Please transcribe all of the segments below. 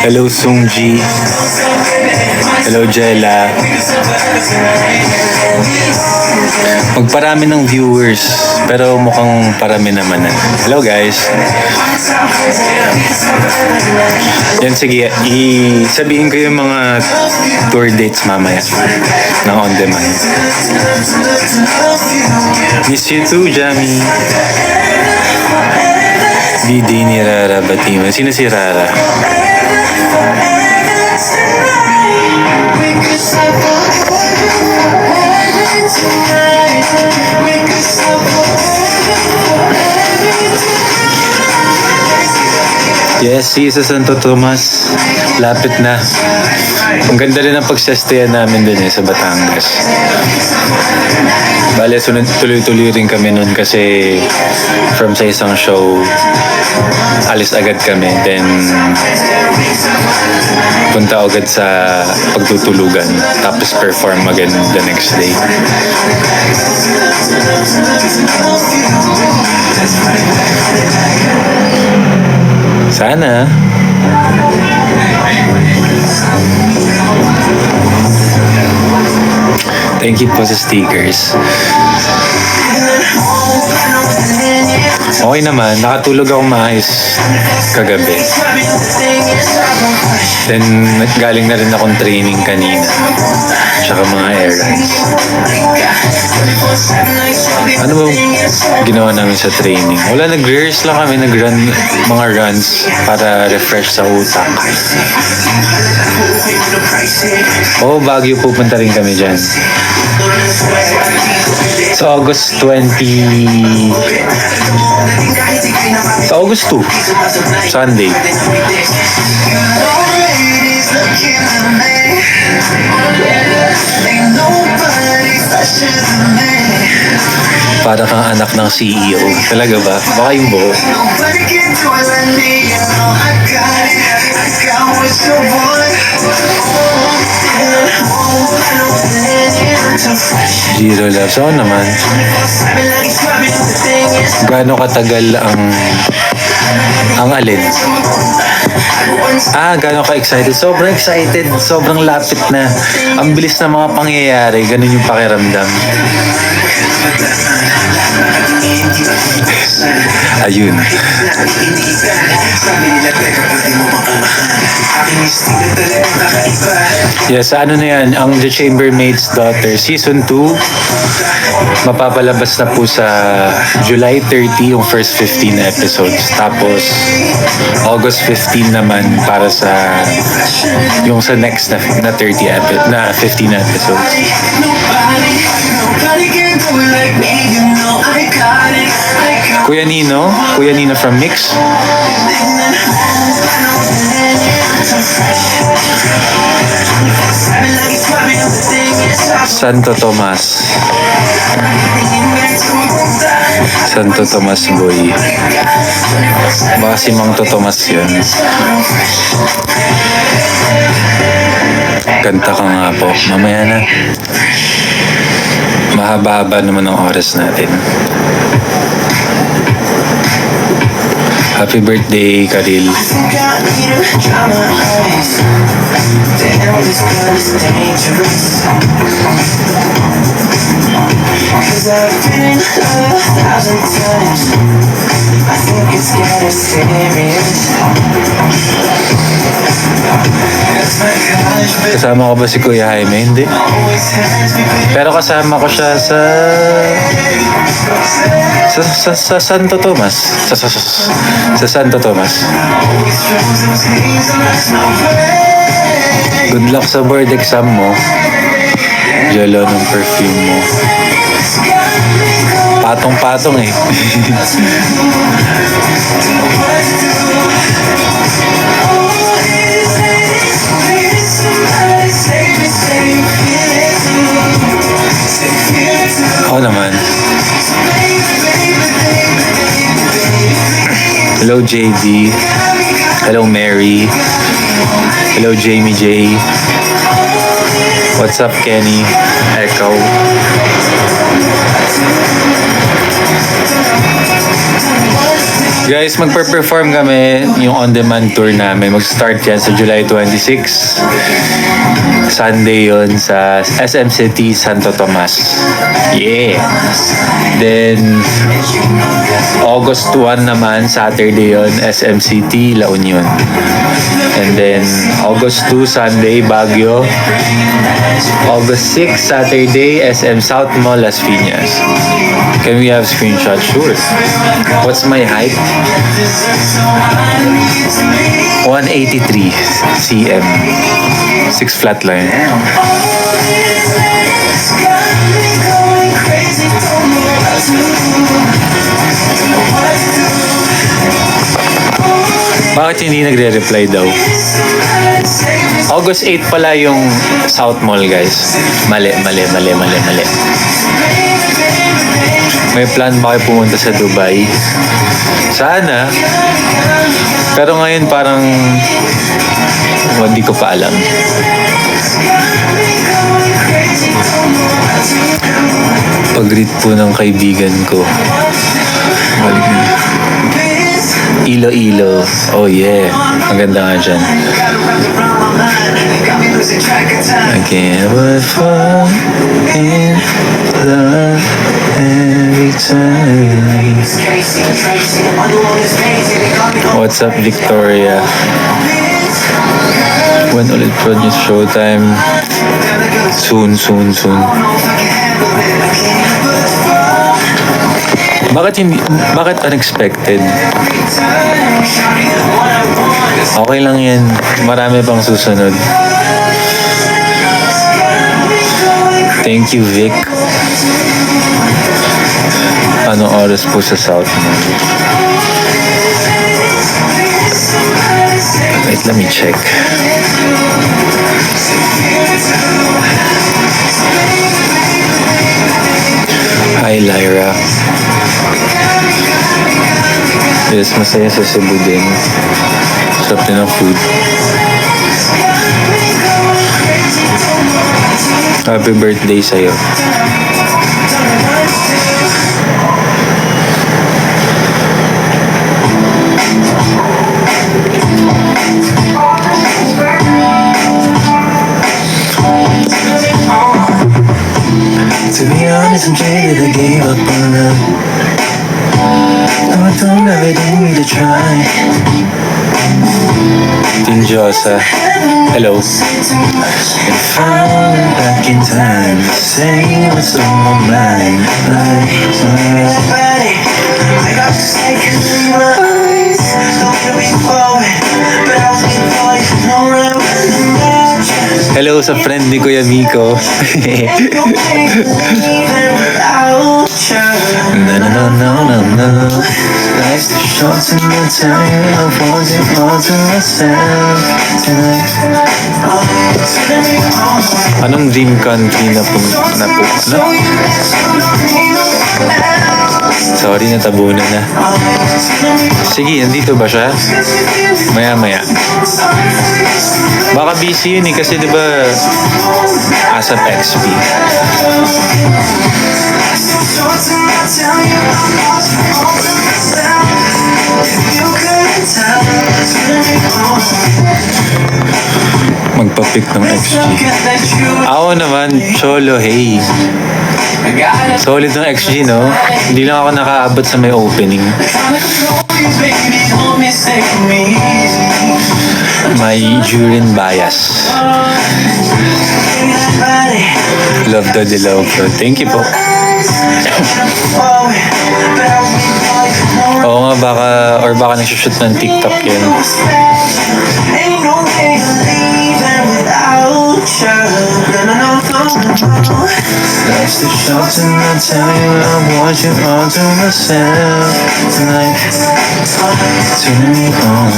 Hello Sungji. Hello Jella. Magparami ng viewers, pero mukhang parami naman na. Hello guys. Yan, sige, sabihin ko yung mga tour dates mamaya ng On Demand. Miss you too, Jamie. BD ni Rara Batima. Sino si Rara? Yes, si sa Santo Tomas. Lapit na. Ang ganda rin ang pagsestayan namin dun sa Batangas. Bale, sunod tuloy-tuloy rin kami nun kasi from sa isang show, alis agad kami. Then, punta agad sa pagtutulugan. Tapos perform again the next day. Sana. Thank you po sa stickers. Okay naman, nakatulog ako maayos kagabi. Then, galing na rin akong training kanina. Tsaka mga errands. Ano ba ginawa namin sa training? Wala, nag-rehearse lang kami, nag-run mga runs para refresh sa utak. Oo, Baguio pupunta rin kami dyan. Sa August 20... Sa August 2, Sunday. Para kang anak ng CEO. Talaga ba? Baka yung buo. Zero love. So naman, gaano katagal ang alin? Gaano ka-excited? Sobrang excited. Sobrang lapit na. Ang bilis na mga pangyayari. Ganun yung pakiramdam. Ayun. Yes, ano na yan, ang The Chambermaid's Daughter Season 2 mapapalabas na po sa July 30 yung first 15 episodes. Tapos August 15 naman para sa yung sa next na 15 episodes. Kuya Nino from Mix. Santo Tomas boy. Baka si Mang Tomas yun. Kanta ka nga po. Mamaya na. Mahaba-haba naman ang oras natin. Happy birthday, Karil. Kasama ko ba si Kuya Jaime? Hindi. Pero kasama ko siya sa Santo Tomas. Sa Santo Tomas. Good luck sa board exam mo. Yelo ng perfume mo. Patong-patong eh. Ako naman. Hello JD. Hello Mary. Hello Jamie J. What's up Kenny? Echo. Guys, magper-perform kami yung on-demand tour namin. Mag-start yan sa July 26. Sunday yon sa SM City, Santo Tomas. Yeah! Then, August 1 naman, Saturday yon SM City, La Union. And then, August 2, Sunday, Baguio. August 6, Saturday, SM South Mall, Las Piñas. Can we have screenshots? Sure. What's my height? 183 cm. 6 flatline. Bakit hindi nagre-reply daw? August 8 pala yung South Mall, guys. Mali. May plan ba kayo pumunta sa Dubai? Sana. Pero ngayon parang hindi ko pa alam. Pag-greet po ng kaibigan ko. Balik na. Iloilo. Oh yeah. Maganda nga dyan. I can't but fall in love every time. What's up, Victoria? When ulit produce showtime? Soon. Bakit unexpected? Okay lang yan. Marami pang susunod. Thank you, Vic. Anong oras po sa South Mall? Wait, let me check. Hi, Lyra. Yes, masaya sa Cebu din. Sarap din ang food. Happy birthday sa'yo. To be honest, I'm jaded, I gave up on love. No, I don't ever need to try. Tinjosa. Hello. If I went back in time, say what's on my mind. I got to say it in my eyes. Don't let me forward, but I was before you know I'm hello sa friend ni Kuya Miko. No. Life's too short to be time. I want it all to myself tonight. Anong dream country na po? Sorry, natabunan na. Sige, nandito ba siya? Maya. Baka busy yun eh, kasi diba ASAP XP. Magpa-pick ng XG. Ako naman, Cholo, hey. Solid ng XG, no? Hindi lang ako nakaabot sa may opening. My urine bias. Love the Dilaw Pro. Thank you po. Oo nga, baka nagsushoot ng TikTok yun. Life's too short to not tell you I want you all to myself tonight. Turn me on.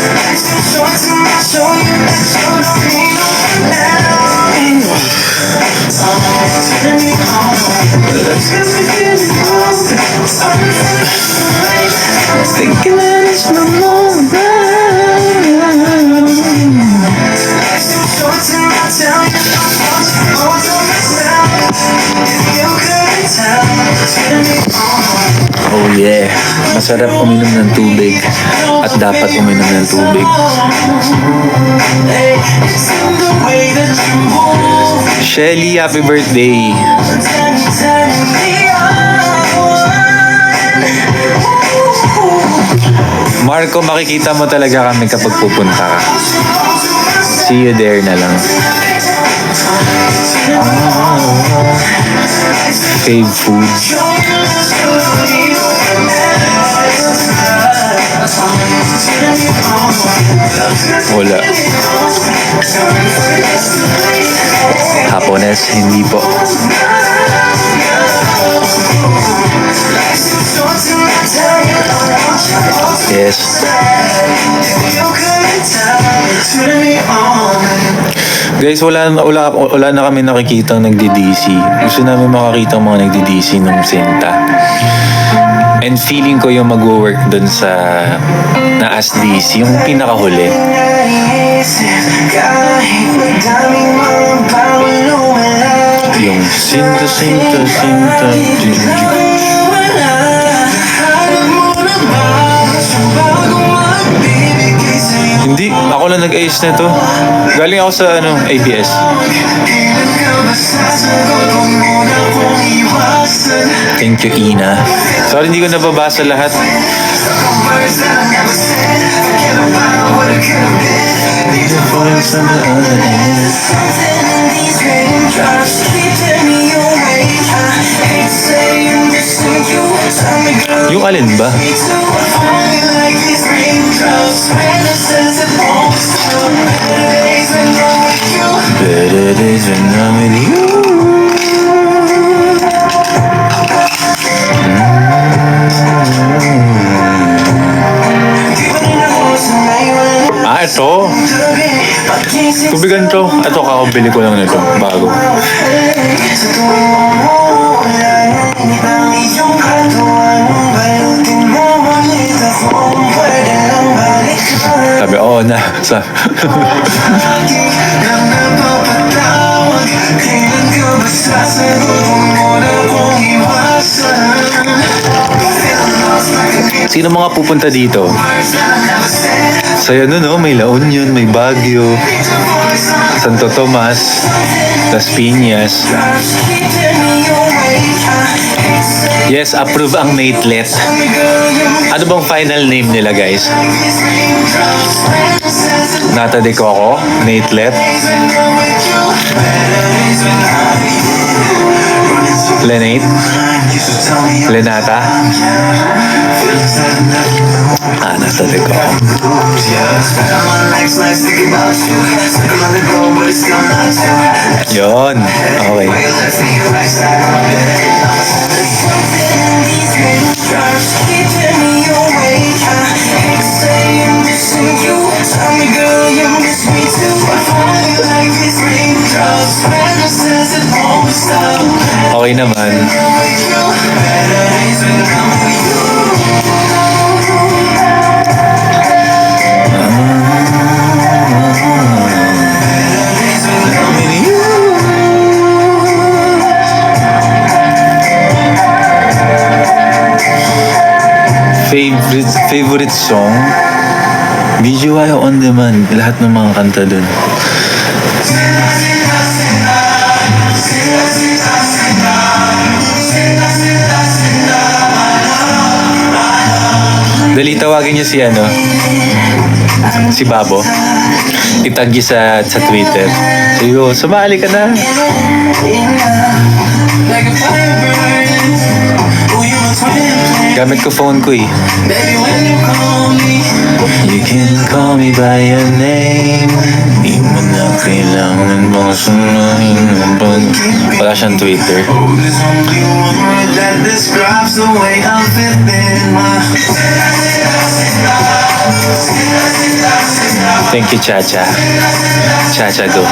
Life's too short to not show you that you're not me now. Turn me on. Let's get me feeling wrong. I'm thinking that it's my moment. Life's too short to not tell you I want you all to myself. If you couldn't tell, turn me on. Oh yeah. Masarap uminom ng tubig at dapat uminom ng tubig. Shelly, happy birthday! Marco, makikita mo talaga kami kapag pupunta ka. See you there na lang. Fave food. Wala. Hapones, hindi po. Yes. Guys, wala na kami nakikita nagdi-DC. Gusto namin makakita ang mga nagdi-DC ng Sinta. And feeling ko yung mag-work dun sa Naas DC, yung pinakahuli. Yung Sinta. Hindi, ako lang nag-ayos na to. Galing ako sa ABS. Thank you, Ina. Sorry, hindi ko nababasa lahat. Yung alin ba? Better days when I'm with you. Ito. Tubigan to. Ito, kakabili ko lang nito. Bago. Sabi, oo na. Sino mga pupunta dito? Saya may La Union, may Baguio, Santo Tomas, Las Piñas. Yes, approve ang Matelet. Ano bang final name nila, guys? Nata de Coco, Matelet. Lenate, Lenata. Nata de Coco. Yun. Okay. Okay naman. Favorite song? BGY On Demand. Lahat ng mga kanta dun. Dali, tawagin niyo si Babo. Itag niyo sa Twitter. Sayo, sumali ka na. Gamit ko phone ko eh. You can call me by your name. Di mo na kailangan mga sunahin. Wala siyang Twitter. Thank you, Chacha. Chacha, go.